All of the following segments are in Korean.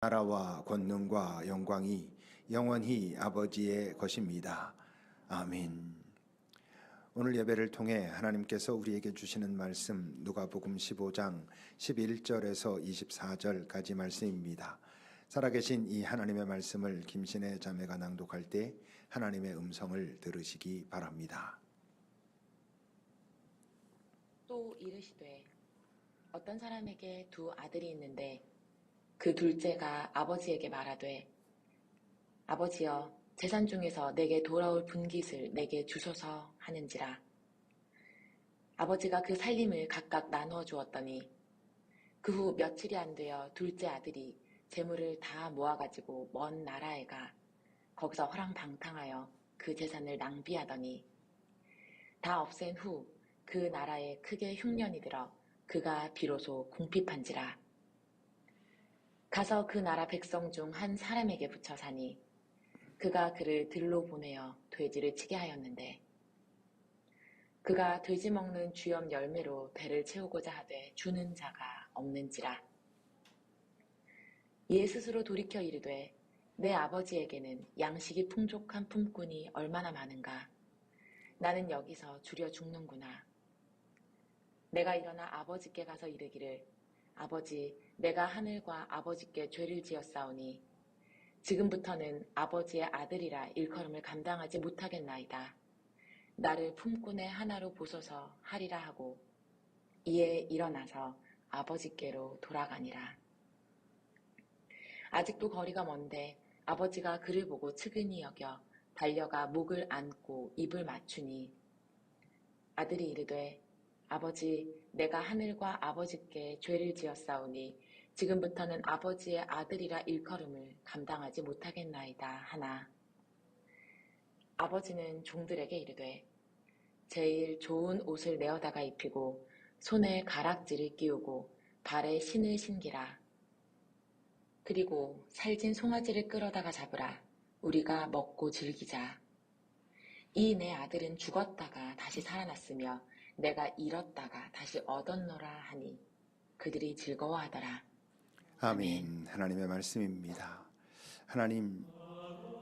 나라와 권능과 영광이 영원히 아버지의 것입니다. 아멘. 오늘 예배를 통해 하나님께서 우리에게 주시는 말씀 누가복음 15장 11절에서 24절까지 말씀입니다. 살아계신 이 하나님의 말씀을 김신혜 자매가 낭독할 때 하나님의 음성을 들으시기 바랍니다. 또 이르시되 어떤 사람에게 두 아들이 있는데 그 둘째가 아버지에게 말하되 아버지여 재산 중에서 내게 돌아올 분깃을 내게 주소서 하는지라. 아버지가 그 살림을 각각 나누어 주었더니 그 후 며칠이 안 되어 둘째 아들이 재물을 다 모아가지고 먼 나라에 가 거기서 허랑방탕하여 그 재산을 낭비하더니 다 없앤 후 그 나라에 크게 흉년이 들어 그가 비로소 궁핍한지라. 가서 그 나라 백성 중 한 사람에게 붙여 사니 그가 그를 들로 보내어 돼지를 치게 하였는데 그가 돼지 먹는 쥐염 열매로 배를 채우고자 하되 주는 자가 없는지라. 이에 스스로 돌이켜 이르되 내 아버지에게는 양식이 풍족한 품꾼이 얼마나 많은가. 나는 여기서 줄여 죽는구나. 내가 일어나 아버지께 가서 이르기를 아버지, 내가 하늘과 아버지께 죄를 지었사오니 지금부터는 아버지의 아들이라 일컬음을 감당하지 못하겠나이다. 나를 품꾼의 하나로 보소서 하리라 하고 이에 일어나서 아버지께로 돌아가니라. 아직도 거리가 먼데 아버지가 그를 보고 측은히 여겨 달려가 목을 안고 입을 맞추니 아들이 이르되 아버지, 내가 하늘과 아버지께 죄를 지었사오니 지금부터는 아버지의 아들이라 일컬음을 감당하지 못하겠나이다 하나. 아버지는 종들에게 이르되 제일 좋은 옷을 내어다가 입히고 손에 가락지를 끼우고 발에 신을 신기라. 그리고 살진 송아지를 끌어다가 잡으라. 우리가 먹고 즐기자. 이 내 아들은 죽었다가 다시 살아났으며 내가 잃었다가 다시 얻었노라 하니 그들이 즐거워하더라. 아멘. 하나님의 말씀입니다. 하나님,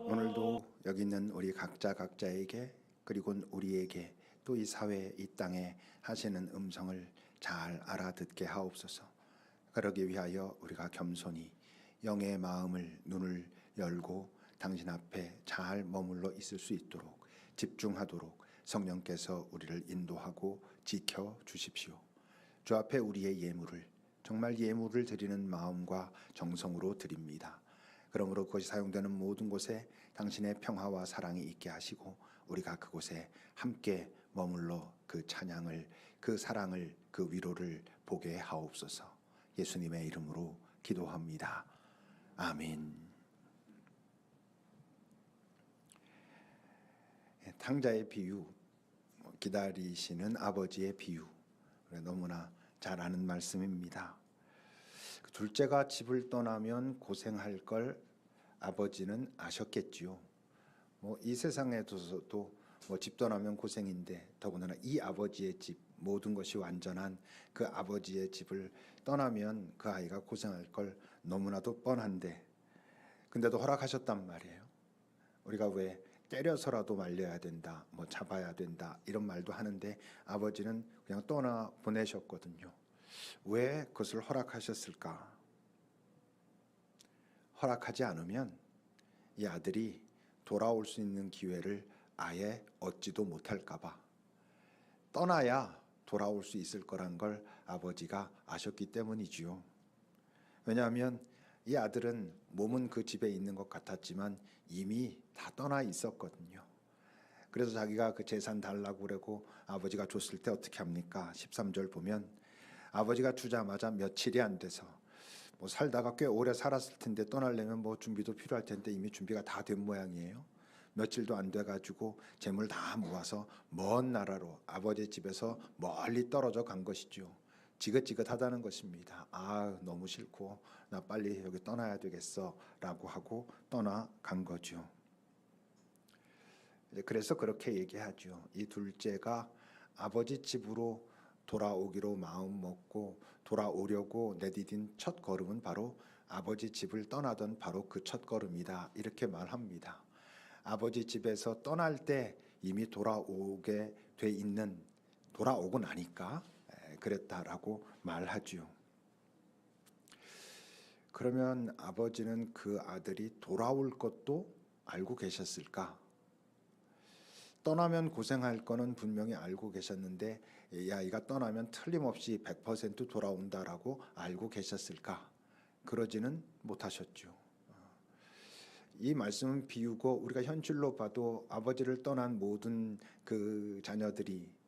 오늘도 여기 있는 우리 각자에게 그리고 우리에게 또 이 사회 이 땅에 하시는 음성을 잘 알아듣게 하옵소서. 그러기 위하여 우리가 겸손히 영의 마음을 눈을 열고 당신 앞에 잘 머물러 있을 수 있도록 집중하도록 성령께서 우리를 인도하고 지켜 주십시오. 주 앞에 우리의 예물을 정말 예물을 드리는 마음과 정성으로 드립니다. 그러므로 그것이 사용되는 모든 곳에 당신의 평화와 사랑이 있게 하시고 우리가 그곳에 함께 머물러 그 찬양을, 그 사랑을, 그 위로를 보게 하옵소서. 예수님의 이름으로 기도합니다. 아멘. 탕자의 비유, 기다리시는 아버지의 비유, 너무나 잘 아는 말씀입니다. 둘째가 집을 떠나면 고생할 걸 아버지는 아셨겠지요. 이 세상에서도 집 떠나면 고생인데 더군다나 이 아버지의 집, 모든 것이 완전한 그 아버지의 집을 떠나면 그 아이가 고생할 걸 너무나도 뻔한데 근데도 허락하셨단 말이에요. 우리가 왜 때려서라도 말려야 된다, 잡아야 된다 이런 말도 하는데 아버지는 그냥 떠나 보내셨거든요. 왜 그것을 허락하셨을까? 허락하지 않으면 이 아들이 돌아올 수 있는 기회를 아예 얻지도 못할까 봐. 떠나야 돌아올 수 있을 거란 걸 아버지가 아셨기 때문이지요. 왜냐하면 이 아들은 몸은 그 집에 있는 것 같았지만 이미 다 떠나 있었거든요. 그래서 자기가 그 재산 달라고 그러고 아버지가 줬을 때 어떻게 합니까? 13절 보면 아버지가 주자마자 며칠이 안 돼서 살다가 꽤 오래 살았을 텐데 떠나려면 준비도 필요할 텐데 이미 준비가 다 된 모양이에요. 며칠도 안 돼가지고 재물 다 모아서 먼 나라로 아버지 집에서 멀리 떨어져 간 것이죠. 지긋지긋하다는 것입니다. 너무 싫고 나 빨리 여기 떠나야 되겠어 라고 하고 떠나간 거죠. 그래서 그렇게 얘기하죠. 이 둘째가 아버지 집으로 돌아오기로 마음 먹고 돌아오려고 내디딘 첫 걸음은 바로 아버지 집을 떠나던 바로 그 첫걸음이다. 이렇게 말합니다. 아버지 집에서 떠날 때 이미 돌아오게 돼 있는, 돌아오고 나니까 그랬다라고 말하지요. 그러면 아버지는 그 아들이 돌아올 것도 알고 계셨을까? 떠나면 고생할 거는 분명히 알고 계셨는데 이 아이가 떠나면 틀림없이 100% 돌아온다라고 알고 계셨을까? 그러지는 못하셨죠. 이 말씀은 비유고 우리가 현실로 봐도 아버지를 떠난 모든 그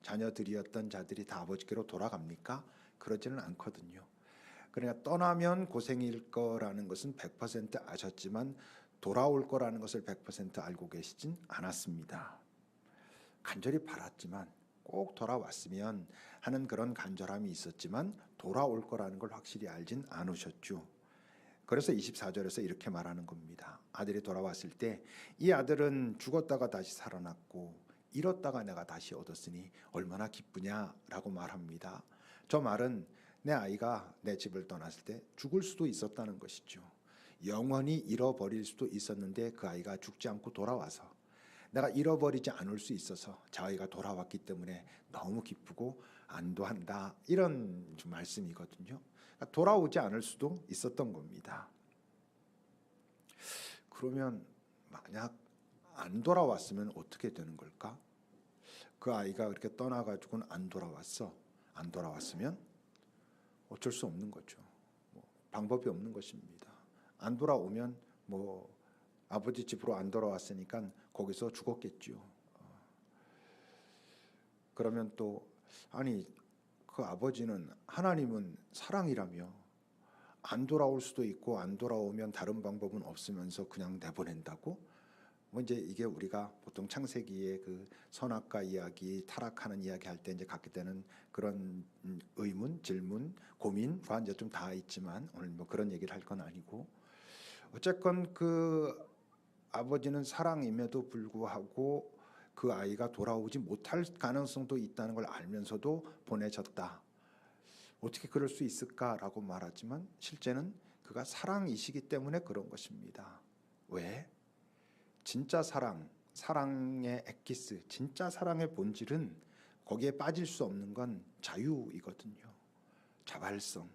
자녀들이었던 자들이 다 아버지께로 돌아갑니까? 그러지는 않거든요. 그러니까 떠나면 고생일 거라는 것은 100% 아셨지만 돌아올 거라는 것을 100% 알고 계시진 않았습니다. 간절히 바랐지만 꼭 돌아왔으면 하는 그런 간절함이 있었지만 돌아올 거라는 걸 확실히 알진 않으셨죠. 그래서 24절에서 이렇게 말하는 겁니다. 아들이 돌아왔을 때 이 아들은 죽었다가 다시 살아났고 잃었다가 내가 다시 얻었으니 얼마나 기쁘냐라고 말합니다. 저 말은 내 아이가 내 집을 떠났을 때 죽을 수도 있었다는 것이죠. 영원히 잃어버릴 수도 있었는데 그 아이가 죽지 않고 돌아와서 내가 잃어버리지 않을 수 있어서 저 아이가 돌아왔기 때문에 너무 기쁘고 안도한다. 이런 말씀이거든요. 돌아오지 않을 수도 있었던 겁니다. 그러면 만약 안 돌아왔으면 어떻게 되는 걸까? 그 아이가 그렇게 떠나가지고는 안 돌아왔어. 안 돌아왔으면 어쩔 수 없는 거죠. 방법이 없는 것입니다. 안 돌아오면 아버지 집으로 안 돌아왔으니까 거기서 죽었겠죠. 그러면 또 아니 그 아버지는 하나님은 사랑이라며 안 돌아올 수도 있고 안 돌아오면 다른 방법은 없으면서 그냥 내보낸다고? 이제 이게 우리가 보통 창세기의 그 선악과 이야기, 타락하는 이야기 할 때 이제 갖게 되는 그런 의문, 질문, 고민과 이제 좀 다 있지만 오늘 그런 얘기를 할 건 아니고 어쨌건 그 아버지는 사랑임에도 불구하고 그 아이가 돌아오지 못할 가능성도 있다는 걸 알면서도 보내셨다. 어떻게 그럴 수 있을까라고 말하지만 실제는 그가 사랑이시기 때문에 그런 것입니다. 왜? 진짜 사랑의 엑기스, 진짜 사랑의 본질은 거기에 빠질 수 없는 건 자유이거든요. 자발성.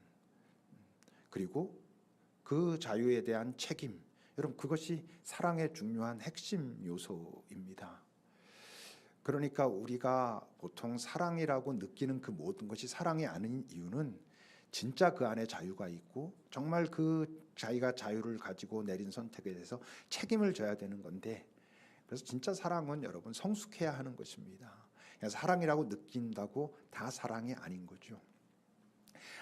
그리고 그 자유에 대한 책임. 여러분 그것이 사랑의 중요한 핵심 요소입니다. 그러니까 우리가 보통 사랑이라고 느끼는 그 모든 것이 사랑이 아닌 이유는 진짜 그 안에 자유가 있고 정말 그 자기가 자유를 가지고 내린 선택에 대해서 책임을 져야 되는 건데 그래서 진짜 사랑은 여러분 성숙해야 하는 것입니다. 사랑이라고 느낀다고 다 사랑이 아닌 거죠.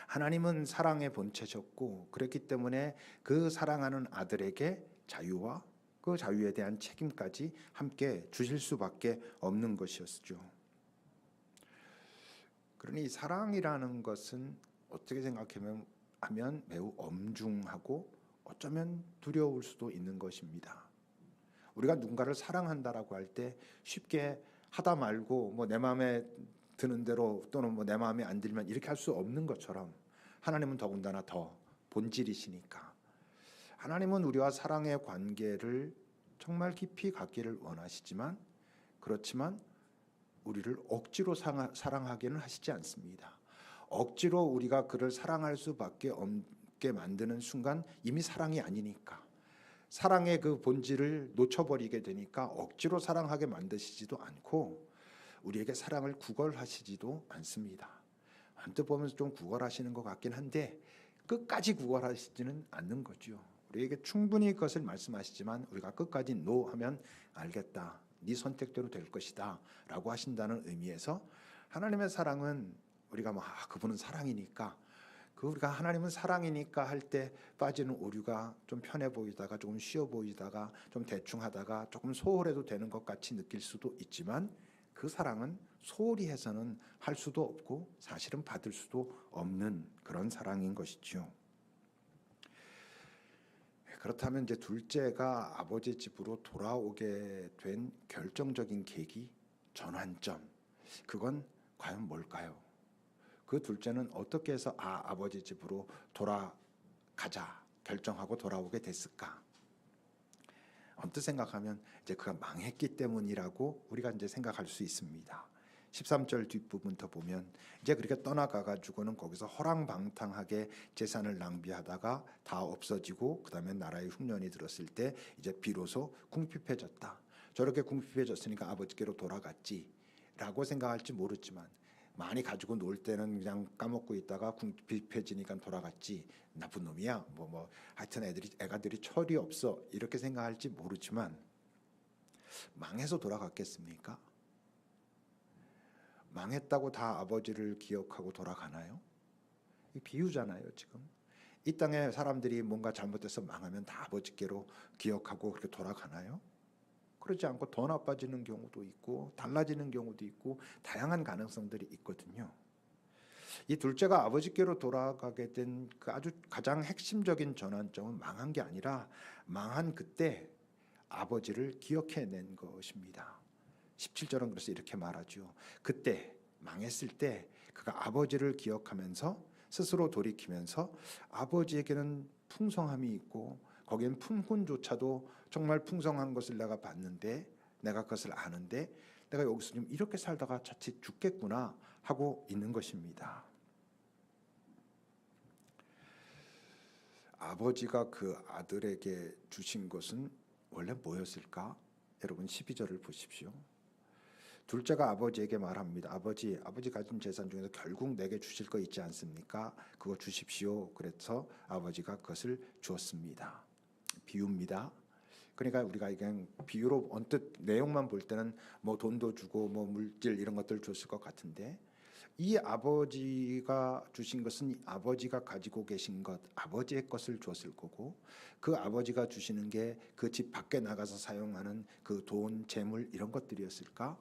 하나님은 사랑의 본체셨고 그렇기 때문에 그 사랑하는 아들에게 자유와 그 자유에 대한 책임까지 함께 주실 수밖에 없는 것이었죠. 그러니 사랑이라는 것은 어떻게 생각하면 매우 엄중하고 어쩌면 두려울 수도 있는 것입니다. 우리가 누군가를 사랑한다라고 할 때 쉽게 하다 말고 내 마음에 드는 대로 또는 내 마음에 안 들면 이렇게 할 수 없는 것처럼 하나님은 더군다나 더 본질이시니까 하나님은 우리와 사랑의 관계를 정말 깊이 갖기를 원하시지만 그렇지만 우리를 억지로 사랑하기는 하시지 않습니다. 억지로 우리가 그를 사랑할 수밖에 없게 만드는 순간 이미 사랑이 아니니까 사랑의 그 본질을 놓쳐버리게 되니까 억지로 사랑하게 만드시지도 않고 우리에게 사랑을 구걸하시지도 않습니다. 한뜻 보면 좀 구걸하시는 것 같긴 한데 끝까지 구걸하시지는 않는 거죠. 우리에게 충분히 그것을 말씀하시지만 우리가 끝까지 노 하면 알겠다. 네 선택대로 될 것이다 라고 하신다는 의미에서 하나님의 사랑은 우리가 그분은 사랑이니까 우리가 하나님은 사랑이니까 할 때 빠지는 오류가 좀 편해 보이다가 조금 쉬워 보이다가 좀 대충 하다가 조금 소홀해도 되는 것 같이 느낄 수도 있지만 그 사랑은 소홀히 해서는 할 수도 없고 사실은 받을 수도 없는 그런 사랑인 것이죠. 그렇다면 이제 둘째가 아버지 집으로 돌아오게 된 결정적인 계기, 전환점, 그건 과연 뭘까요? 그 둘째는 어떻게 해서 아버지 집으로 돌아가자 결정하고 돌아오게 됐을까? 언뜻 생각하면 이제 그가 망했기 때문이라고 우리가 이제 생각할 수 있습니다. 13절 뒷부분부터 보면 이제 그렇게 떠나가 가지고는 거기서 허랑방탕하게 재산을 낭비하다가 다 없어지고 그다음에 나라의 흉년이 들었을 때 이제 비로소 궁핍해졌다. 저렇게 궁핍해졌으니까 아버지께로 돌아갔지라고 생각할지 모르지만 많이 가지고 놀 때는 그냥 까먹고 있다가 궁핍해지니까 돌아갔지. 나쁜 놈이야. 하여튼 애가들이 철이 없어. 이렇게 생각할지 모르지만 망해서 돌아갔겠습니까? 망했다고 다 아버지를 기억하고 돌아가나요? 이 비유잖아요, 지금. 이 땅에 사람들이 뭔가 잘못돼서 망하면 다 아버지께로 기억하고 그렇게 돌아가나요? 그렇지 않고 더 나빠지는 경우도 있고 달라지는 경우도 있고 다양한 가능성들이 있거든요. 이 둘째가 아버지께로 돌아가게 된 그 아주 가장 핵심적인 전환점은 망한 게 아니라 망한 그때 아버지를 기억해낸 것입니다. 17절은 그래서 이렇게 말하죠. 그때 망했을 때 그가 아버지를 기억하면서 스스로 돌이키면서 아버지에게는 풍성함이 있고 거기엔 품꾼조차도 정말 풍성한 것을 내가 봤는데 내가 그것을 아는데 내가 여기서 좀 이렇게 살다가 자칫 죽겠구나 하고 있는 것입니다. 아버지가 그 아들에게 주신 것은 원래 뭐였을까? 여러분 12절을 보십시오. 둘째가 아버지에게 말합니다. 아버지 가진 재산 중에서 결국 내게 주실 거 있지 않습니까? 그거 주십시오. 그래서 아버지가 그것을 주었습니다. 비유입니다. 그러니까 우리가 그냥 비유로 언뜻 내용만 볼 때는 뭐 돈도 주고 뭐 물질 이런 것들 줬을 것 같은데 이 아버지가 주신 것은 아버지가 가지고 계신 것, 아버지의 것을 줬을 거고 그 아버지가 주시는 게 그 집 밖에 나가서 사용하는 그 돈, 재물 이런 것들이었을까?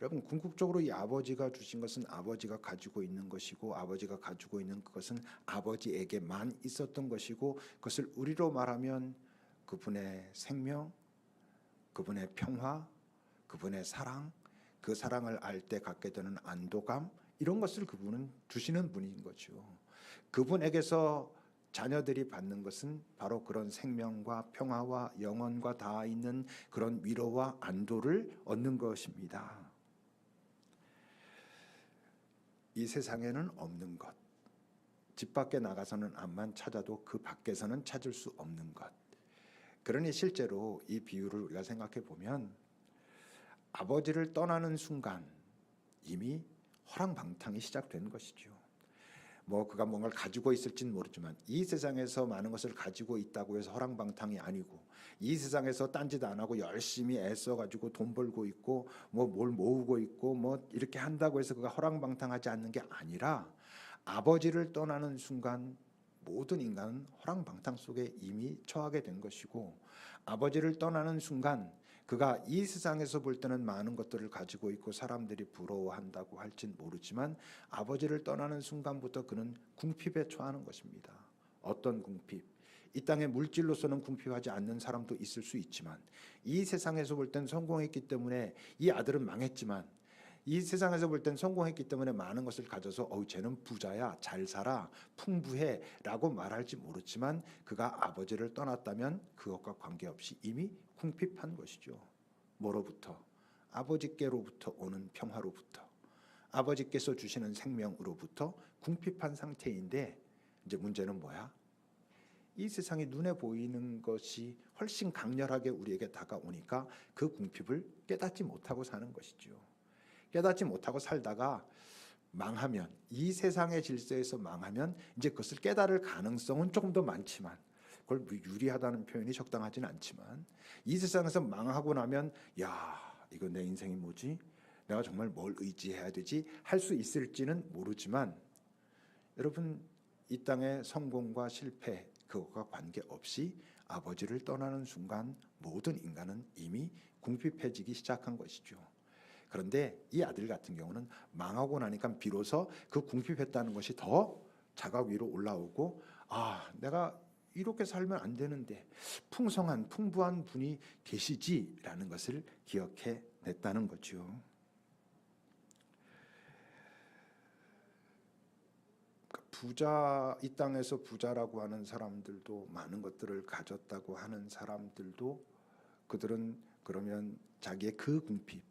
여러분 궁극적으로 이 아버지가 주신 것은 아버지가 가지고 있는 것이고 아버지가 가지고 있는 그것은 아버지에게만 있었던 것이고 그것을 우리로 말하면 그분의 생명, 그분의 평화, 그분의 사랑, 그 사랑을 알 때 갖게 되는 안도감 이런 것을 그분은 주시는 분인 거죠. 그분에게서 자녀들이 받는 것은 바로 그런 생명과 평화와 영원과 다 있는 그런 위로와 안도를 얻는 것입니다. 이 세상에는 없는 것, 집 밖에 나가서는 암만 찾아도 그 밖에서는 찾을 수 없는 것. 그러니 실제로 이 비유를 우리가 생각해 보면 아버지를 떠나는 순간 이미 허랑방탕이 시작된 것이죠. 그가 뭔가를 가지고 있을지는 모르지만 이 세상에서 많은 것을 가지고 있다고 해서 허랑방탕이 아니고 이 세상에서 딴짓 안 하고 열심히 애써가지고 돈 벌고 있고 뭘 모으고 있고 이렇게 한다고 해서 그가 허랑방탕하지 않는 게 아니라 아버지를 떠나는 순간 모든 인간은 허랑방탕 속에 이미 처하게 된 것이고 아버지를 떠나는 순간 그가 이 세상에서 볼 때는 많은 것들을 가지고 있고 사람들이 부러워한다고 할진 모르지만 아버지를 떠나는 순간부터 그는 궁핍에 처하는 것입니다. 어떤 궁핍? 이 땅에 물질로서는 궁핍하지 않는 사람도 있을 수 있지만 이 세상에서 볼 땐 성공했기 때문에 이 아들은 망했지만 이 세상에서 볼 땐 성공했기 때문에 많은 것을 가져서 쟤는 부자야, 잘 살아, 풍부해 라고 말할지 모르지만 그가 아버지를 떠났다면 그것과 관계없이 이미 궁핍한 것이죠. 뭐로부터? 아버지께로부터 오는 평화로부터 아버지께서 주시는 생명으로부터 궁핍한 상태인데 이제 문제는 뭐야? 이 세상이 눈에 보이는 것이 훨씬 강렬하게 우리에게 다가오니까 그 궁핍을 깨닫지 못하고 사는 것이죠. 깨닫지 못하고 살다가 망하면 이 세상의 질서에서 망하면 이제 그것을 깨달을 가능성은 조금 더 많지만 그걸 유리하다는 표현이 적당하지는 않지만 이 세상에서 망하고 나면 야 이거 내 인생이 뭐지? 내가 정말 뭘 의지해야 되지? 할 수 있을지는 모르지만 여러분 이 땅의 성공과 실패 그것과 관계없이 아버지를 떠나는 순간 모든 인간은 이미 궁핍해지기 시작한 것이죠. 그런데 이 아들 같은 경우는 망하고 나니까 비로소 그 궁핍했다는 것이 더 자각 위로 올라오고 내가 이렇게 살면 안 되는데 풍성한 풍부한 분이 계시지라는 것을 기억해 냈다는 거죠. 부자, 이 땅에서 부자라고 하는 사람들도, 많은 것들을 가졌다고 하는 사람들도, 그들은 그러면 자기의 그 궁핍,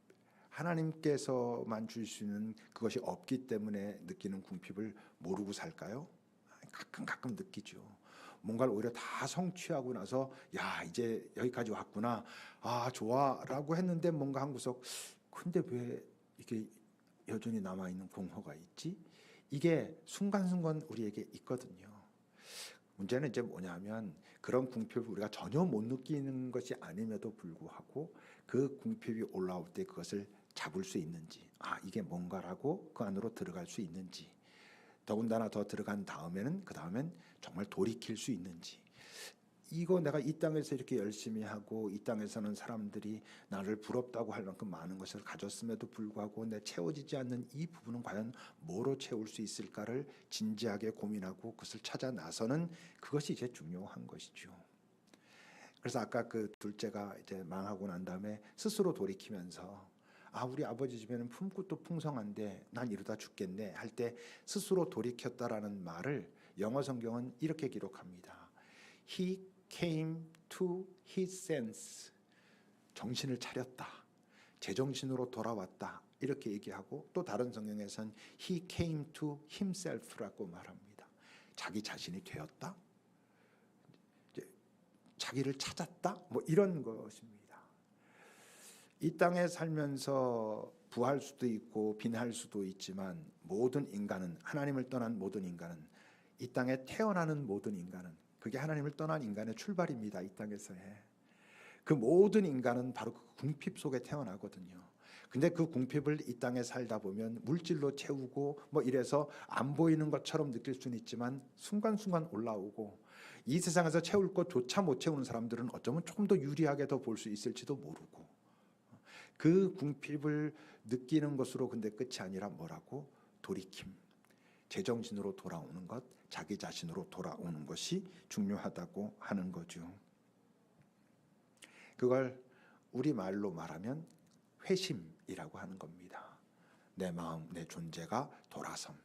하나님께서만 줄 수 있는 그것이 없기 때문에 느끼는 궁핍을 모르고 살까요? 가끔 느끼죠. 뭔가를 오히려 다 성취하고 나서 야, 이제 여기까지 왔구나, 아 좋아라고 했는데 뭔가 한 구석, 근데 왜 이게 여전히 남아있는 공허가 있지? 이게 순간순간 우리에게 있거든요. 문제는 이제 뭐냐면, 그런 궁핍을 우리가 전혀 못 느끼는 것이 아님에도 불구하고 그 궁핍이 올라올 때 그것을 잡을 수 있는지, 아 이게 뭔가라고 그 안으로 들어갈 수 있는지, 더군다나 더 들어간 다음에는, 그 다음엔 정말 돌이킬 수 있는지, 이거 내가 이 땅에서 이렇게 열심히 하고 이 땅에서는 사람들이 나를 부럽다고 할 만큼 많은 것을 가졌음에도 불구하고 내 채워지지 않는 이 부분은 과연 뭐로 채울 수 있을까를 진지하게 고민하고 그것을 찾아 나서는, 그것이 이제 중요한 것이죠. 그래서 아까 그 둘째가 이제 망하고 난 다음에 스스로 돌이키면서, 아 우리 아버지 집에는 품굿도 풍성한데 난 이러다 죽겠네 할 때 스스로 돌이켰다라는 말을 영어 성경은 이렇게 기록합니다. He came to his sense. 정신을 차렸다, 제정신으로 돌아왔다, 이렇게 얘기하고, 또 다른 성경에선 he came to himself라고 말합니다. 자기 자신이 되었다, 이제 자기를 찾았다, 뭐 이런 것입니다. 이 땅에 살면서 부할 수도 있고 빈할 수도 있지만, 모든 인간은, 하나님을 떠난 모든 인간은, 이 땅에 태어나는 모든 인간은, 그게 하나님을 떠난 인간의 출발입니다. 이 땅에서의 그 모든 인간은 바로 그 궁핍 속에 태어나거든요. 근데 그 궁핍을 이 땅에 살다 보면 물질로 채우고 뭐 이래서 안 보이는 것처럼 느낄 수는 있지만, 순간순간 올라오고, 이 세상에서 채울 것조차 못 채우는 사람들은 어쩌면 조금 더 유리하게 더 볼 수 있을지도 모르고, 그 궁핍을 느끼는 것으로 근데 끝이 아니라 뭐라고? 돌이킴, 제정신으로 돌아오는 것, 자기 자신으로 돌아오는 것이 중요하다고 하는 거죠. 그걸 우리말로 말하면 회심이라고 하는 겁니다. 내 마음, 내 존재가 돌아섬.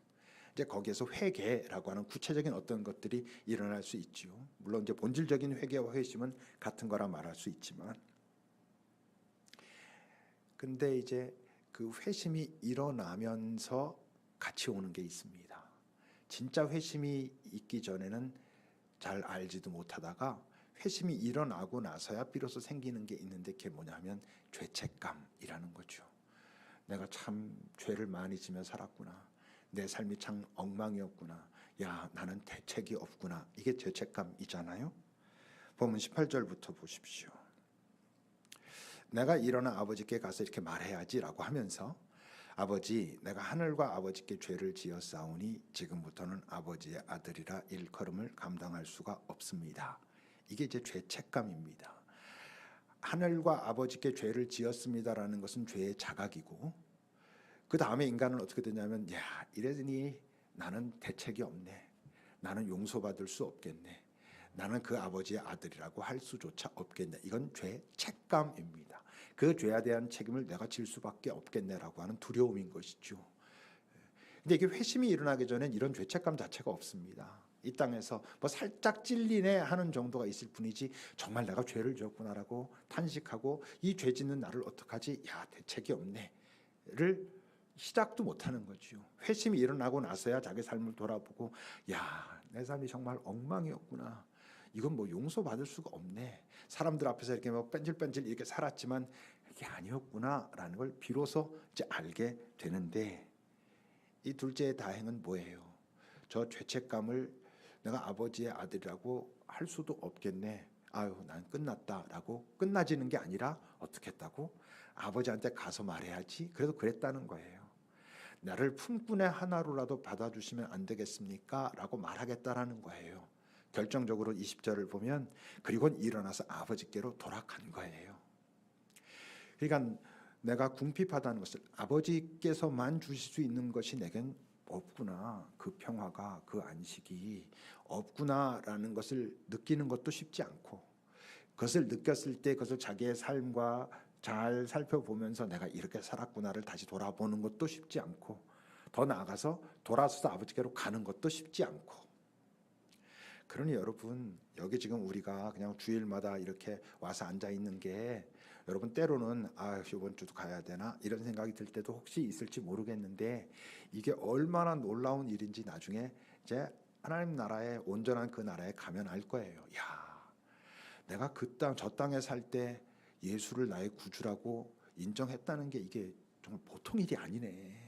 이제 거기에서 회개라고 하는 구체적인 어떤 것들이 일어날 수 있죠. 물론 이제 본질적인 회개와 회심은 같은 거라 말할 수 있지만, 근데 이제 그 회심이 일어나면서 같이 오는 게 있습니다. 진짜 회심이 있기 전에는 잘 알지도 못하다가 회심이 일어나고 나서야 비로소 생기는 게 있는데, 그게 뭐냐면 죄책감이라는 거죠. 내가 참 죄를 많이 지며 살았구나, 내 삶이 참 엉망이었구나, 야 나는 대책이 없구나, 이게 죄책감이잖아요. 보면 18절부터 보십시오. 내가 일어나 아버지께 가서 이렇게 말해야지라고 하면서, 아버지, 내가 하늘과 아버지께 죄를 지었사오니 지금부터는 아버지의 아들이라 일컬음을 감당할 수가 없습니다. 이게 이제 죄책감입니다. 하늘과 아버지께 죄를 지었습니다라는 것은 죄의 자각이고, 그 다음에 인간은 어떻게 되냐면, 야 이러니 나는 대책이 없네, 나는 용서받을 수 없겠네, 나는 그 아버지의 아들이라고 할 수조차 없겠네. 이건 죄책감입니다. 그 죄에 대한 책임을 내가 질 수밖에 없겠네라고 하는 두려움인 것이죠. 근데 이게 회심이 일어나기 전엔 이런 죄책감 자체가 없습니다. 이 땅에서 뭐 살짝 찔리네 하는 정도가 있을 뿐이지, 정말 내가 죄를 지었구나라고 탄식하고 이 죄 짓는 나를 어떡하지, 야 대책이 없네를 시작도 못하는 거죠. 회심이 일어나고 나서야 자기 삶을 돌아보고, 야 내 삶이 정말 엉망이었구나, 이건 뭐 용서받을 수가 없네, 사람들 앞에서 이렇게 뭐 뺀질뺀질 이렇게 살았지만 이게 아니었구나라는 걸 비로소 이제 알게 되는데, 이 둘째의 다행은 뭐예요? 저 죄책감을 내가 아버지의 아들이라고 할 수도 없겠네, 아유 난 끝났다라고 끝나지는 게 아니라 어떻게 했다고? 아버지한테 가서 말해야지. 그래도 그랬다는 거예요. 나를 품꾼의 하나로라도 받아주시면 안 되겠습니까? 라고 말하겠다라는 거예요. 결정적으로 20절을 보면, 그리고는 일어나서 아버지께로 돌아간 거예요. 그러니까 내가 궁핍하다는 것을, 아버지께서만 주실 수 있는 것이 내겐 없구나, 그 평화가, 그 안식이 없구나라는 것을 느끼는 것도 쉽지 않고, 그것을 느꼈을 때 그것을 자기의 삶과 잘 살펴보면서 내가 이렇게 살았구나를 다시 돌아보는 것도 쉽지 않고, 더 나아가서 돌아서서 아버지께로 가는 것도 쉽지 않고. 그러니 여러분, 여기 지금 우리가 그냥 주일마다 이렇게 와서 앉아 있는 게 여러분 때로는 이번 주도 가야 되나 이런 생각이 들 때도 혹시 있을지 모르겠는데, 이게 얼마나 놀라운 일인지 나중에 이제 하나님 나라에, 온전한 그 나라에 가면 알 거예요. 야, 내가 저 땅에 살 때 예수를 나의 구주라고 인정했다는 게 이게 정말 보통 일이 아니네.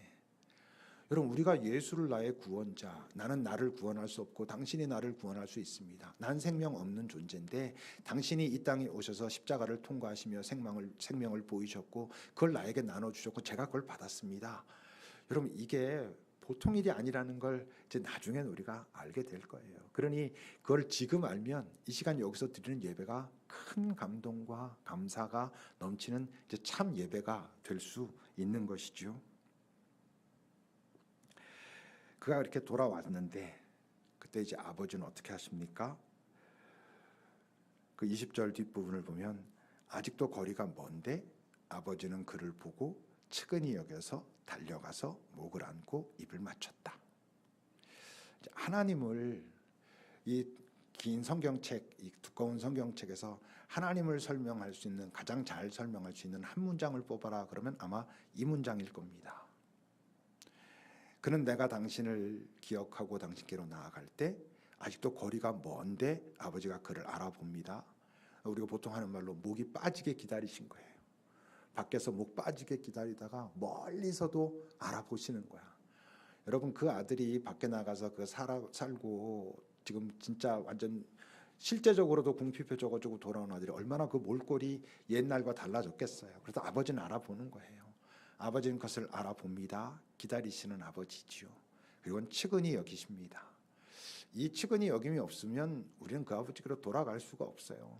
여러분, 우리가 예수를 나의 구원자, 나는 나를 구원할 수 없고 당신이 나를 구원할 수 있습니다. 난 생명 없는 존재인데 당신이 이 땅에 오셔서 십자가를 통과하시며 생명을 보이셨고 그걸 나에게 나눠주셨고 제가 그걸 받았습니다. 여러분, 이게 보통 일이 아니라는 걸 이제 나중엔 우리가 알게 될 거예요. 그러니 그걸 지금 알면 이 시간 여기서 드리는 예배가 큰 감동과 감사가 넘치는 이제 참 예배가 될 수 있는 것이죠. 그가 이렇게 돌아왔는데 그때 이제 아버지는 어떻게 하십니까? 그 20절 뒷부분을 보면 아직도 거리가 먼데 아버지는 그를 보고 측은히 여겨서 달려가서 목을 안고 입을 맞췄다. 하나님을, 이 긴 성경책, 이 두꺼운 성경책에서 하나님을 설명할 수 있는, 가장 잘 설명할 수 있는 한 문장을 뽑아라 그러면 아마 이 문장일 겁니다. 그는 내가 당신을 기억하고 당신께로 나아갈 때 아직도 거리가 먼데 아버지가 그를 알아봅니다. 우리가 보통 하는 말로 목이 빠지게 기다리신 거예요. 밖에서 목 빠지게 기다리다가 멀리서도 알아보시는 거야. 여러분, 그 아들이 밖에 나가서 살고 지금 진짜 완전 실제적으로도 궁핍해 져가지고 돌아온 아들이 얼마나 그 몰골이 옛날과 달라졌겠어요. 그래서 아버지는 알아보는 거예요. 아버지는 그것을 알아봅니다. 기다리시는 아버지지요. 그리고 측은히 여기십니다. 이 측은히 여김이 없으면 우리는 그 아버지께로 돌아갈 수가 없어요.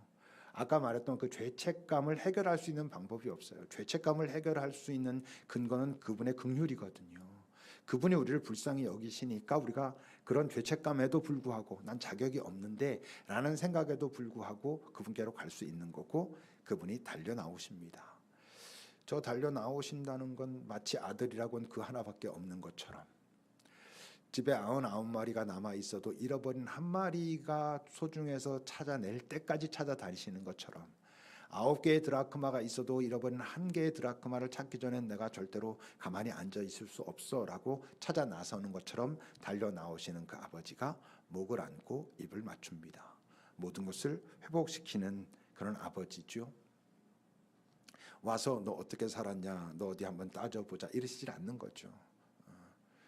아까 말했던 그 죄책감을 해결할 수 있는 방법이 없어요. 죄책감을 해결할 수 있는 근거는 그분의 긍휼이거든요. 그분이 우리를 불쌍히 여기시니까 우리가 그런 죄책감에도 불구하고 난 자격이 없는데 라는 생각에도 불구하고 그분께로 갈 수 있는 거고, 그분이 달려 나오십니다. 저 달려 나오신다는 건 마치 아들이라고는 그 하나밖에 없는 것처럼, 집에 99마리가 남아 있어도 잃어버린 한 마리가 소중해서 찾아낼 때까지 찾아다니시는 것처럼, 9개의 드라크마가 있어도 잃어버린 1개의 드라크마를 찾기 전엔 내가 절대로 가만히 앉아 있을 수 없어 라고 찾아 나서는 것처럼 달려 나오시는 그 아버지가 목을 안고 입을 맞춥니다. 모든 것을 회복시키는 그런 아버지죠. 와서 너 어떻게 살았냐, 너 어디 한번 따져보자 이러시질 않는 거죠.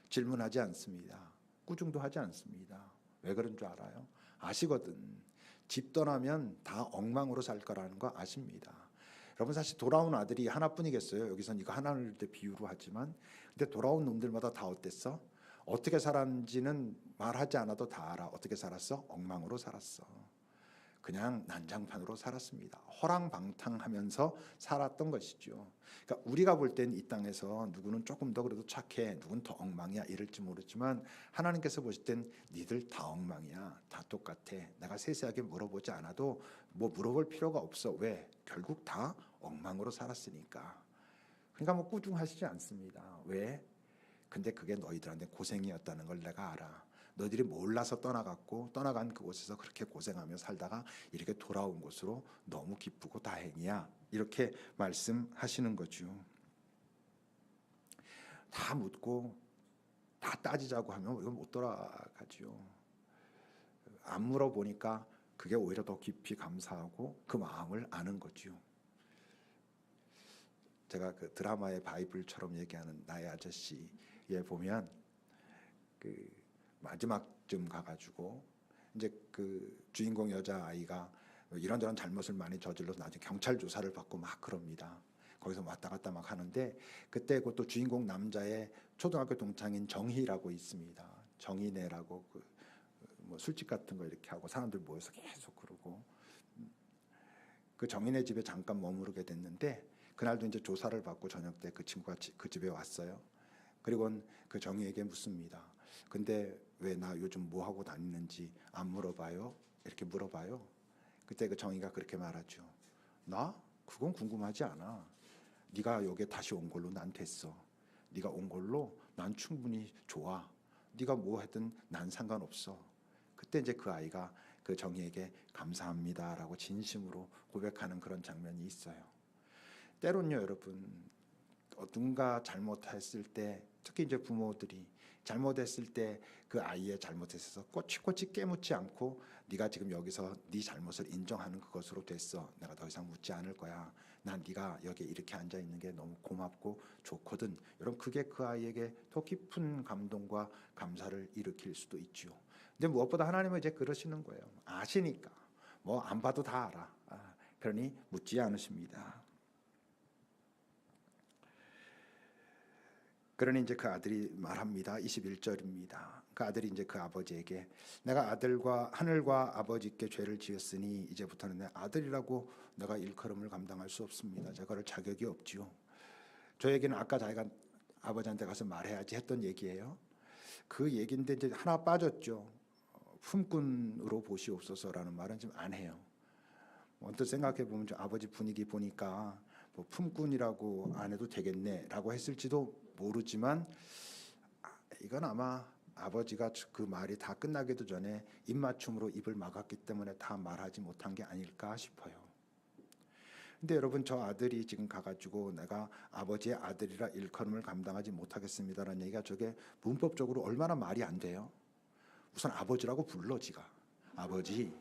질문하지 않습니다. 꾸중도 하지 않습니다. 왜 그런 줄 알아요? 아시거든. 집 떠나면 다 엉망으로 살 거라는 거 아십니다. 여러분, 사실 돌아온 아들이 하나뿐이겠어요? 여기선 이거 하나를 비유로 하지만, 근데 돌아온 놈들마다 다 어땠어? 어떻게 살았는지는 말하지 않아도 다 알아. 어떻게 살았어? 엉망으로 살았어. 그냥 난장판으로 살았습니다. 허랑방탕하면서 살았던 것이죠. 그러니까 우리가 볼 땐 이 땅에서 누구는 조금 더 그래도 착해, 누구는 더 엉망이야 이럴지 모르지만, 하나님께서 보실 땐 니들 다 엉망이야, 다 똑같아. 내가 세세하게 물어보지 않아도 뭐 물어볼 필요가 없어. 왜? 결국 다 엉망으로 살았으니까. 그러니까 뭐 꾸중하시지 않습니다. 왜? 근데 그게 너희들한테 고생이었다는 걸 내가 알아. 너희들이 몰라서 떠나간 그곳에서 그렇게 고생하며 살다가 이렇게 돌아온 곳으로 너무 기쁘고 다행이야. 이렇게 말씀하시는 거죠. 다 묻고 다 따지자고 하면 우리가 못 돌아가죠. 안 물어보니까 그게 오히려 더 깊이 감사하고 그 마음을 아는 거죠. 제가 그 드라마의 바이블처럼 얘기하는 나의 아저씨에 보면 그 마지막쯤 가가지고 이제 그 주인공 여자 아이가 이런저런 잘못을 많이 저질러서 나중에 경찰 조사를 받고 막 그럽니다. 거기서 왔다 갔다 막 하는데, 그때 그것도 주인공 남자의 초등학교 동창인 정희라고 있습니다. 정희네라고 뭐 술집 같은 거 이렇게 하고 사람들 모여서 계속 그러고, 그 정희네 집에 잠깐 머무르게 됐는데 그날도 이제 조사를 받고 저녁 때 그 친구가 그 집에 왔어요. 그리고 그 정희에게 묻습니다. 근데 왜 나 요즘 뭐 하고 다니는지 안 물어봐요? 이렇게 물어봐요. 그때 그 정희가 그렇게 말하죠. 나? 그건 궁금하지 않아. 네가 여기에 다시 온 걸로 난 됐어. 네가 온 걸로 난 충분히 좋아. 네가 뭐 하든 난 상관없어. 그때 이제 그 아이가 그 정의에게 감사합니다라고 진심으로 고백하는 그런 장면이 있어요. 때론요, 여러분, 누군가 잘못했을 때, 특히 이제 부모들이 잘못했을 때 그 아이의 잘못에 있어서 꼬치꼬치 깨묻지 않고 네가 지금 여기서 네 잘못을 인정하는 그것으로 됐어. 내가 더 이상 묻지 않을 거야. 난 네가 여기 이렇게 앉아 있는 게 너무 고맙고 좋거든. 여러분, 그게 그 아이에게 더 깊은 감동과 감사를 일으킬 수도 있지요. 근데 무엇보다 하나님은 이제 그러시는 거예요. 아시니까 뭐 안 봐도 다 알아. 그러니 묻지 않으십니다. 그러니 이제 그 아들이 말합니다. 21절입니다. 그 아들이 이제 그 아버지에게 내가 아들과 하늘과 아버지께 죄를 지었으니 이제부터는 내 아들이라고 내가 일컬음을 감당할 수 없습니다. 제가 그럴 자격이 없지요. 저 얘기는 아까 자기가 아버지한테 가서 말해야지 했던 얘기예요. 그 얘기인데 이제 하나 빠졌죠. 품꾼으로 보시옵소서라는 말은 좀 안 해요. 언뜻 생각해 보면 아버지 분위기 보니까 뭐 품꾼이라고 안 해도 되겠네라고 했을지도 모르지만 이건 아마 아버지가 그 말이 다 끝나기도 전에 입맞춤으로 입을 막았기 때문에 다 말하지 못한 게 아닐까 싶어요. 근데 여러분, 저 아들이 지금 가가지고 내가 아버지의 아들이라 일컬음을 감당하지 못하겠습니다라는 얘기가 저게 문법적으로 얼마나 말이 안 돼요. 우선 아버지라고 불러. 지가 아버지,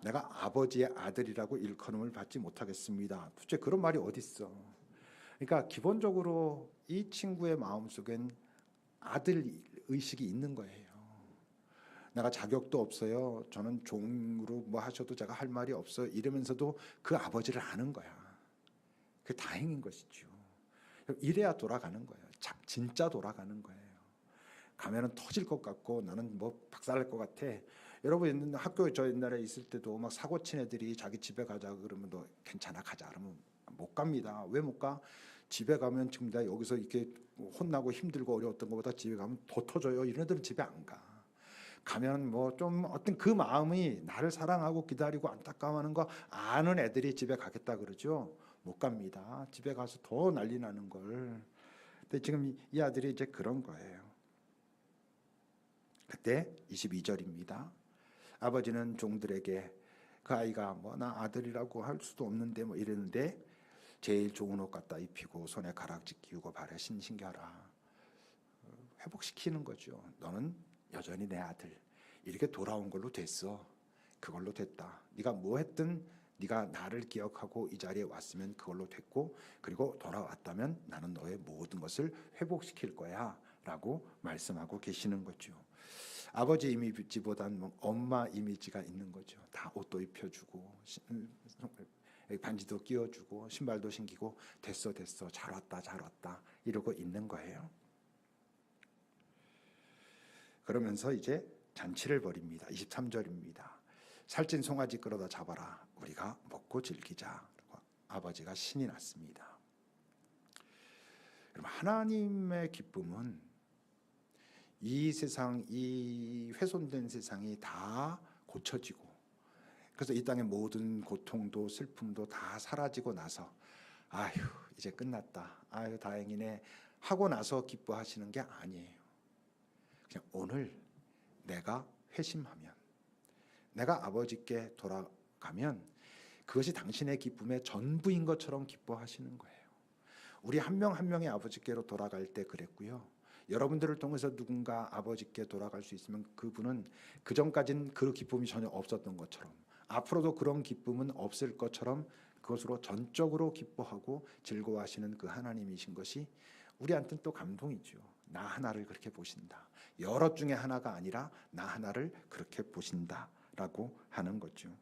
내가 아버지의 아들이라고 일컬음을 받지 못하겠습니다. 도대체 그런 말이 어딨어. 그러니까 기본적으로 이 친구의 마음속엔 아들 의식이 있는 거예요. 내가 자격도 없어요. 저는 종으로 뭐 하셔도 제가 할 말이 없어요. 이러면서도 그 아버지를 아는 거야. 그게 다행인 것이죠. 이래야 돌아가는 거예요. 진짜 돌아가는 거예요. 가면은 터질 것 같고 나는 뭐 박살날 것 같아. 여러분, 학교에 저 옛날에 있을 때도 막 사고 친 애들이 자기 집에 가자 그러면 너 괜찮아 가자 그러면 못 갑니다. 왜 못 가? 집에 가면 지금 내가 여기서 이렇게 혼나고 힘들고 어려웠던 것보다 집에 가면 더 터져요. 이런 애들은 집에 안 가. 가면 뭐 좀 어떤 그 마음이 나를 사랑하고 기다리고 안타까워하는 거 아는 애들이 집에 가겠다 그러죠. 못 갑니다. 집에 가서 더 난리 나는 걸. 근데 지금 이 아들이 이제 그런 거예요. 그때 22절입니다. 아버지는 종들에게 그 아이가 뭐 나 아들이라고 할 수도 없는데 뭐 이랬는데 제일 좋은 옷 갖다 입히고 손에 가락지 끼우고 발에 신겨라. 회복시키는 거죠. 너는 여전히 내 아들. 이렇게 돌아온 걸로 됐어. 그걸로 됐다. 네가 뭐 했든 네가 나를 기억하고 이 자리에 왔으면 그걸로 됐고, 그리고 돌아왔다면 나는 너의 모든 것을 회복시킬 거야 라고 말씀하고 계시는 거죠. 아버지 이미지보다는 엄마 이미지가 있는 거죠. 다 옷도 입혀주고 반지도 끼워주고 신발도 신기고 됐어 잘 왔다 이러고 있는 거예요. 그러면서 이제 잔치를 벌입니다. 23절입니다. 살찐 송아지 끌어다 잡아라. 우리가 먹고 즐기자. 아버지가 신이 났습니다. 그럼 하나님의 기쁨은 이 세상, 이 훼손된 세상이 다 고쳐지고, 그래서 이 땅의 모든 고통도 슬픔도 다 사라지고 나서 아휴 이제 끝났다. 아유 다행이네 하고 나서 기뻐하시는 게 아니에요. 그냥 오늘 내가 회심하면, 내가 아버지께 돌아가면 그것이 당신의 기쁨의 전부인 것처럼 기뻐하시는 거예요. 우리 한 명 한 명의 아버지께로 돌아갈 때 그랬고요. 여러분들을 통해서 누군가 아버지께 돌아갈 수 있으면 그분은 그전까지는 그 기쁨이 전혀 없었던 것처럼, 앞으로도 그런 기쁨은 없을 것처럼 그것으로 전적으로 기뻐하고 즐거워하시는 그 하나님이신 것이 우리한테는 또 감동이죠. 나 하나를 그렇게 보신다. 여럿 중에 하나가 아니라 나 하나를 그렇게 보신다라고 하는 거죠.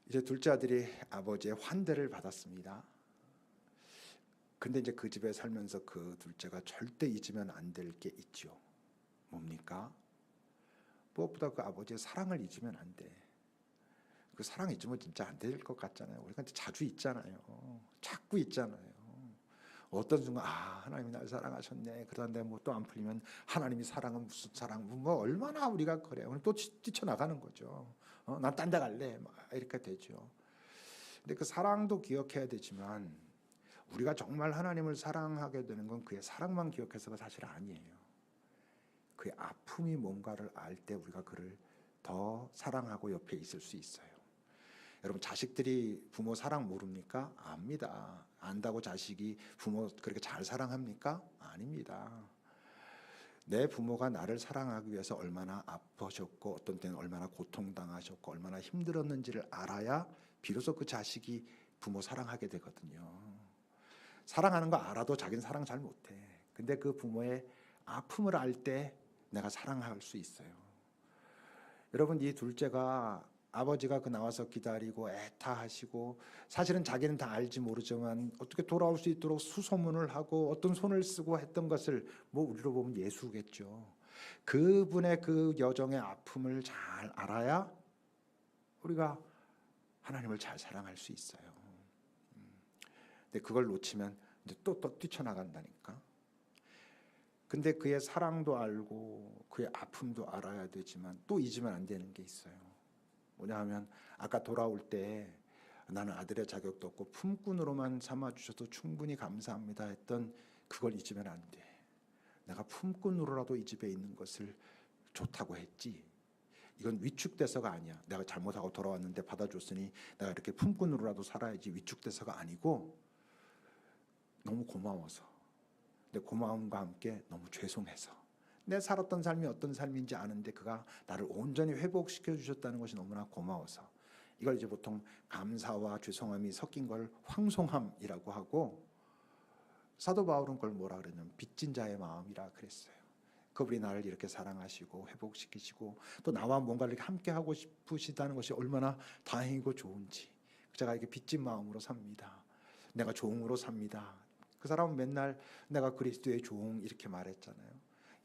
이제 둘째 아들이 아버지의 환대를 받았습니다. 근데 이제 그 집에 살면서 그 둘째가 절대 잊으면 안 될 게 있죠. 뭡니까? 무엇보다 그 아버지의 사랑을 잊으면 안 돼. 그 사랑 잊으면 진짜 안 될 것 같잖아요. 우리가 자주 잊잖아요. 자꾸 잊잖아요. 어떤 순간 하나님이 날 사랑하셨네. 그러는데 뭐 또 안 풀리면 하나님이 사랑은 무슨 사랑? 뭐 얼마나 우리가 그래? 오늘 또 뛰쳐나가는 거죠. 난 딴 데 갈래. 막 이렇게 되죠. 근데 그 사랑도 기억해야 되지만 우리가 정말 하나님을 사랑하게 되는 건 그의 사랑만 기억해서가 사실 아니에요. 그의 아픔이 뭔가를 알 때 우리가 그를 더 사랑하고 옆에 있을 수 있어요. 여러분, 자식들이 부모 사랑 모릅니까? 압니다. 안다고 자식이 부모 그렇게 잘 사랑합니까? 아닙니다. 내 부모가 나를 사랑하기 위해서 얼마나 아프셨고 어떤 때는 얼마나 고통당하셨고 얼마나 힘들었는지를 알아야 비로소 그 자식이 부모 사랑하게 되거든요. 사랑하는 거 알아도 자기는 사랑 잘 못해. 근데 그 부모의 아픔을 알 때 내가 사랑할 수 있어요. 여러분, 이 둘째가 아버지가 그 나와서 기다리고 애타하시고 사실은 자기는 다 알지 모르지만 어떻게 돌아올 수 있도록 수소문을 하고 어떤 손을 쓰고 했던 것을 뭐 우리로 보면 예수겠죠. 그분의 그 여정의 아픔을 잘 알아야 우리가 하나님을 잘 사랑할 수 있어요. 근데 그걸 놓치면 이제 또 뛰쳐나간다니까. 근데 그의 사랑도 알고 그의 아픔도 알아야 되지만 또 잊으면 안 되는 게 있어요. 뭐냐 하면 아까 돌아올 때 나는 아들의 자격도 없고 품꾼으로만 삼아주셔도 충분히 감사합니다 했던 그걸 잊으면 안 돼. 내가 품꾼으로라도 이 집에 있는 것을 좋다고 했지. 이건 위축돼서가 아니야. 내가 잘못하고 돌아왔는데 받아줬으니 내가 이렇게 품꾼으로라도 살아야지 위축돼서가 아니고 너무 고마워서. 근데 고마움과 함께 너무 죄송해서 내 살았던 삶이 어떤 삶인지 아는데 그가 나를 온전히 회복시켜 주셨다는 것이 너무나 고마워서 이걸 이제 보통 감사와 죄송함이 섞인 걸 황송함이라고 하고 사도 바울은 그걸 뭐라 그랬냐면 빚진 자의 마음이라 그랬어요. 그분이 나를 이렇게 사랑하시고 회복시키시고 또 나와 뭔가를 함께 하고 싶으시다는 것이 얼마나 다행이고 좋은지 제가 이렇게 빚진 마음으로 삽니다. 내가 종으로 삽니다. 그 사람은 맨날 내가 그리스도의 종 이렇게 말했잖아요.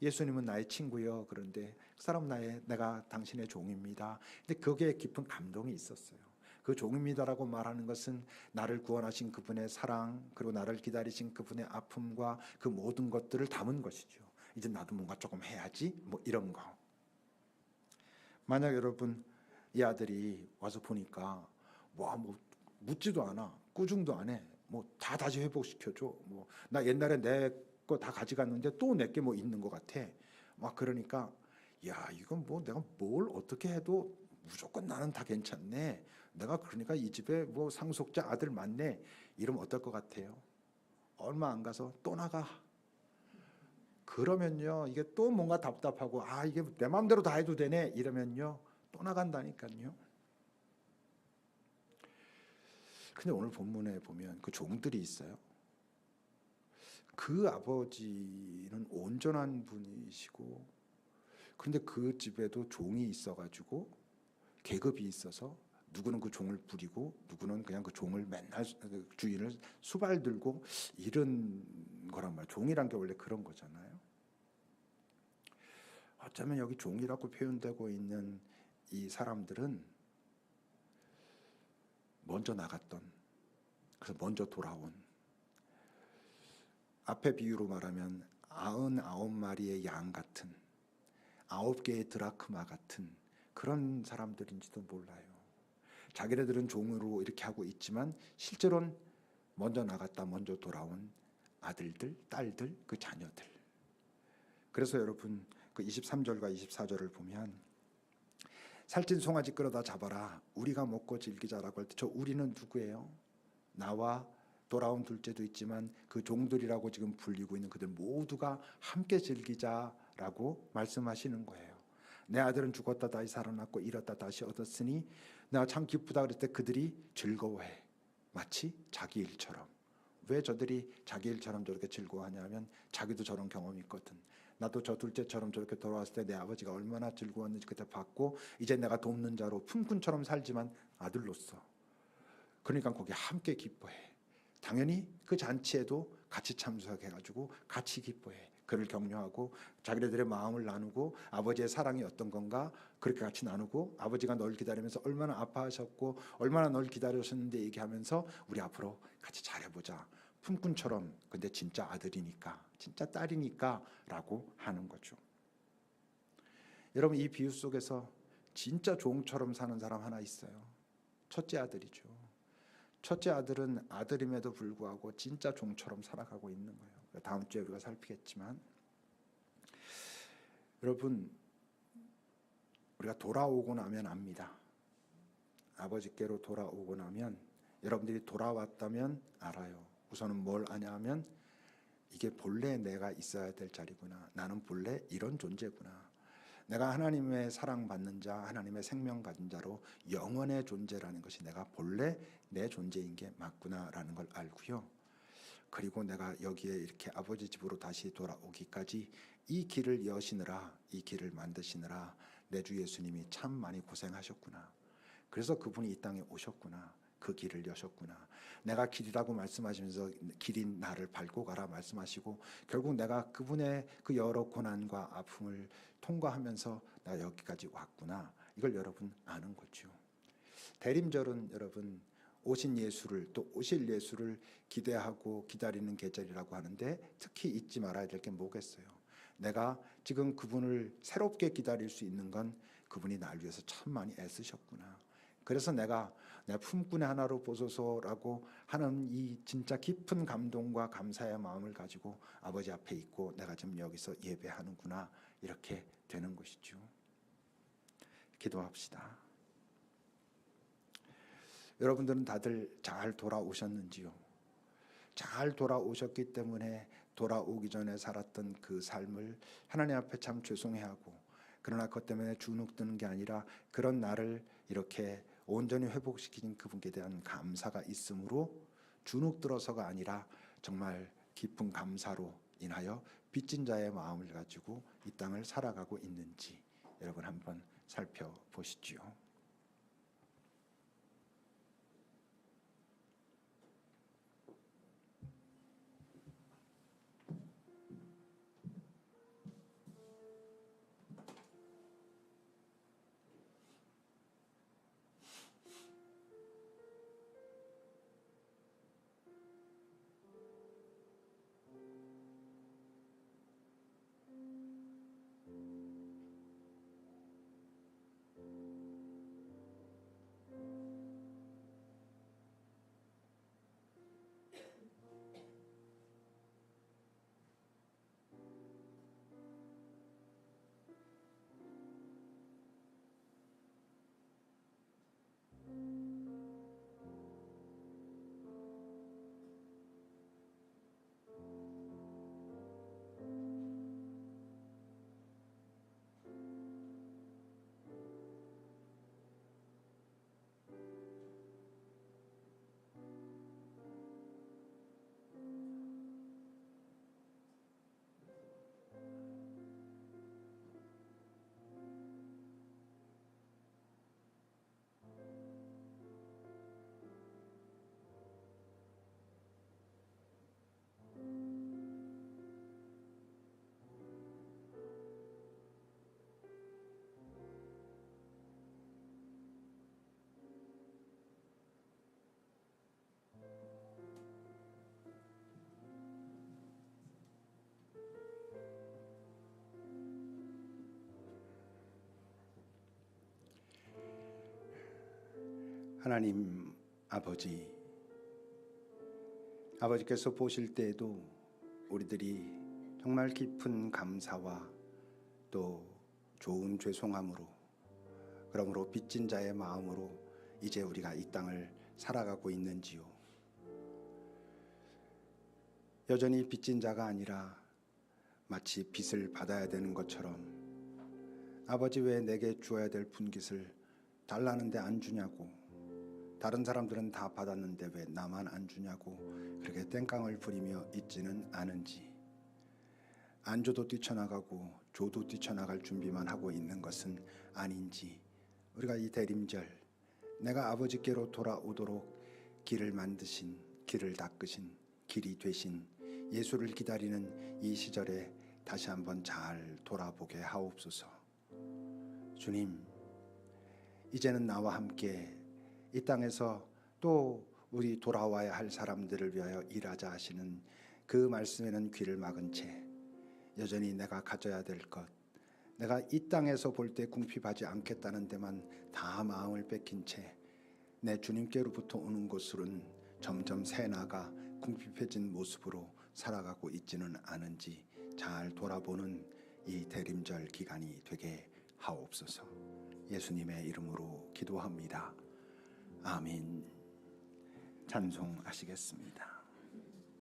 예수님은 나의 친구요. 그런데 그 사람은 내가 당신의 종입니다. 근데 거기에 깊은 감동이 있었어요. 그 종입니다라고 말하는 것은 나를 구원하신 그분의 사랑 그리고 나를 기다리신 그분의 아픔과 그 모든 것들을 담은 것이죠. 이제 나도 뭔가 조금 해야지 뭐 이런 거. 만약 여러분 이 아들이 와서 보니까 뭐 묻지도 않아. 꾸중도 안 해. 뭐 다 다시 회복시켜줘. 뭐 나 옛날에 내 거 다 가져갔는데 또 내게 뭐 있는 것 같아. 막 그러니까 야 이건 뭐 내가 뭘 어떻게 해도 무조건 나는 다 괜찮네. 내가 그러니까 이 집에 뭐 상속자 아들 맞네. 이러면 어떨 것 같아요? 얼마 안 가서 또 나가. 그러면요 이게 또 뭔가 답답하고 아 이게 내 마음대로 다 해도 되네 이러면요 또 나간다니까요. 근데 오늘 본문에 보면 그 종들이 있어요. 그 아버지는 온전한 분이시고 근데 그 집에도 종이 있어가지고 계급이 있어서 누구는 그 종을 부리고 누구는 그냥 그 종을 맨날 주인을 수발 들고 이런 거란 말이에요. 종이란 게 원래 그런 거잖아요. 어쩌면 여기 종이라고 표현되고 있는 이 사람들은 먼저 나갔던 그래서 먼저 돌아온 앞에 비유로 말하면 99마리의 양 같은 9개의 드라크마 같은 그런 사람들인지도 몰라요. 자기네들은 종으로 이렇게 하고 있지만 실제로는 먼저 나갔다 먼저 돌아온 아들들, 딸들, 그 자녀들. 그래서 여러분 그 23절과 24절을 보면 살찐 송아지 끌어다 잡아라 우리가 먹고 즐기자라고 할 때 저 우리는 누구예요? 나와 돌아온 둘째도 있지만 그 종들이라고 지금 불리고 있는 그들 모두가 함께 즐기자라고 말씀하시는 거예요. 내 아들은 죽었다 다시 살아났고 잃었다 다시 얻었으니 내가 참 기쁘다 그랬을 때 그들이 즐거워해. 마치 자기 일처럼. 왜 저들이 자기 일처럼 저렇게 즐거워하냐면 자기도 저런 경험이 있거든. 나도 저 둘째처럼 저렇게 돌아왔을 때 내 아버지가 얼마나 즐거웠는지 그때 봤고 이제 내가 돕는 자로 품꾼처럼 살지만 아들로서. 그러니까 거기 함께 기뻐해. 당연히 그 잔치에도 같이 참석해가지고 같이 기뻐해. 그를 격려하고 자기네들의 마음을 나누고 아버지의 사랑이 어떤 건가 그렇게 같이 나누고 아버지가 널 기다리면서 얼마나 아파하셨고 얼마나 널 기다리셨는데 얘기하면서 우리 앞으로 같이 잘해보자. 품꾼처럼 근데 진짜 아들이니까 진짜 딸이니까 라고 하는 거죠. 여러분 이 비유 속에서 진짜 종처럼 사는 사람 하나 있어요. 첫째 아들이죠. 첫째 아들은 아들임에도 불구하고 진짜 종처럼 살아가고 있는 거예요. 다음 주에 우리가 살피겠지만, 여러분, 우리가 돌아오고 나면 압니다. 아버지께로 돌아오고 나면, 여러분들이 돌아왔다면 알아요. 우선은 뭘 아냐 하면, 이게 본래 내가 있어야 될 자리구나. 나는 본래 이런 존재구나. 내가 하나님의 사랑받는 자, 하나님의 생명 가진 자로 영원의 존재라는 것이 내가 본래 내 존재인 게 맞구나라는 걸 알고요. 그리고 내가 여기에 이렇게 아버지 집으로 다시 돌아오기까지 이 길을 여시느라, 이 길을 만드시느라 내 주 예수님이 참 많이 고생하셨구나. 그래서 그분이 이 땅에 오셨구나. 그 길을 여셨구나. 내가 길이라고 말씀하시면서 길인 나를 밟고 가라 말씀하시고, 결국 내가 그분의 그 여러 고난과 아픔을 통과하면서 나 여기까지 왔구나. 이걸 여러분 아는 거죠. 대림절은 여러분 오신 예수를, 또 오실 예수를 기대하고 기다리는 계절이라고 하는데, 특히 잊지 말아야 될 게 뭐겠어요? 내가 지금 그분을 새롭게 기다릴 수 있는 건 그분이 날 위해서 참 많이 애쓰셨구나. 그래서 내가 내 품꾼의 하나로 보소서라고 하는 이 진짜 깊은 감동과 감사의 마음을 가지고 아버지 앞에 있고 내가 지금 여기서 예배하는구나. 이렇게 되는 것이죠. 기도합시다. 여러분들은 다들 잘 돌아오셨는지요? 잘 돌아오셨기 때문에 돌아오기 전에 살았던 그 삶을 하나님 앞에 참 죄송해하고, 그러나 그것 때문에 주눅드는 게 아니라 그런 나를 이렇게 온전히 회복시킨 그분께 대한 감사가 있으므로 주눅들어서가 아니라 정말 깊은 감사로 인하여 빚진 자의 마음을 가지고 이 땅을 살아가고 있는지 여러분 한번 살펴보시지요. 하나님 아버지께서 보실 때에도 우리들이 정말 깊은 감사와 또 좋은 죄송함으로, 그러므로 빚진 자의 마음으로 이제 우리가 이 땅을 살아가고 있는지요. 여전히 빚진 자가 아니라 마치 빚을 받아야 되는 것처럼, 아버지 왜 내게 주어야 될 분깃을 달라는데 안 주냐고, 다른 사람들은 다 받았는데 왜 나만 안 주냐고 그렇게 땡깡을 부리며 있지는 않은지, 안 줘도 뛰쳐나가고 줘도 뛰쳐나갈 준비만 하고 있는 것은 아닌지, 우리가 이 대림절 내가 아버지께로 돌아오도록 길을 만드신, 길을 닦으신, 길이 되신 예수를 기다리는 이 시절에 다시 한번 잘 돌아보게 하옵소서. 주님, 이제는 나와 함께 이 땅에서 또 우리 돌아와야 할 사람들을 위하여 일하자 하시는 그 말씀에는 귀를 막은 채 여전히 내가 가져야 될 것, 내가 이 땅에서 볼 때 궁핍하지 않겠다는 데만 다 마음을 뺏긴 채 내 주님께로부터 오는 것으로는 점점 새나가 궁핍해진 모습으로 살아가고 있지는 않은지 잘 돌아보는 이 대림절 기간이 되게 하옵소서. 예수님의 이름으로 기도합니다. 아멘. 찬송하시겠습니다.